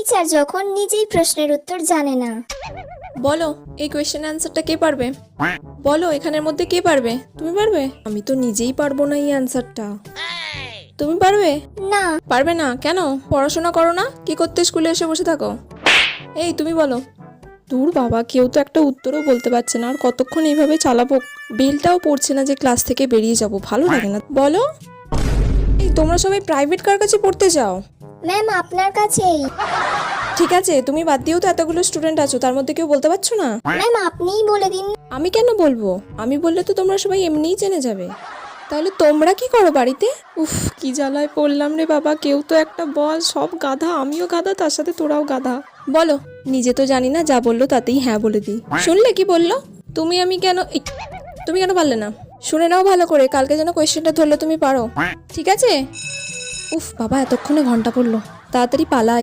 Teacher যখন নিজেই প্রশ্নের উত্তর জানে না। বলো এই কোয়েশ্চেন অ্যান্সারটা কে পারবে? বলো এখানের মধ্যে কে পারবে? তুমি পারবে? আমি তো নিজেই পারবো না এই অ্যান্সারটা। তুমি পারবে? না। পারবে না কেন? পড়াশোনা করো না? কি করতে স্কুলে এসে বসে থাকো? এই তুমি বলো। দূর বাবা, কেউ তো একটা উত্তরও বলতে পারছে না, আর কতক্ষণ এইভাবে চালাবো? বেলটাও পড়ছে না যে ক্লাস থেকে বেরিয়ে যাব, ভালো লাগে না। বলো। এই তোমরা সবাই প্রাইভেট কার কাছে পড়তে যাও? ম্যাম আপনার কাছেই। ঠিক আছে, তুমি বাদ দিয়েও তো এতগুলো স্টুডেন্ট আছো, তার মধ্যে কেউ বলতে পারছো না? ম্যাম আপনিই বলে দিন। আমি কেন বলবো? আমি বললে তো তোমরা সবাই এমনিই জেনে যাবে। তাহলে তোমরা কি করো বাড়িতে? উফ, কি জ্বালায় পড়লাম রে বাবা, কেউ তো একটা বল। সব গাধা, আমিও গাধা, তার সাথে তোরাও গাধা। বলো। নিজে তো জানি না, যা বললো তাতেই হ্যাঁ বলে দিই। শুনলে কি বললো? তুমি কেন পারলে না? শুনে নাও ভালো করে, কালকে যেন কোয়েশ্চেনটা ধরলে তুমি পারো, ঠিক আছে? উফ বাবা, এতক্ষণে ঘন্টা পড়লো, তাড়াতাড়ি পালা।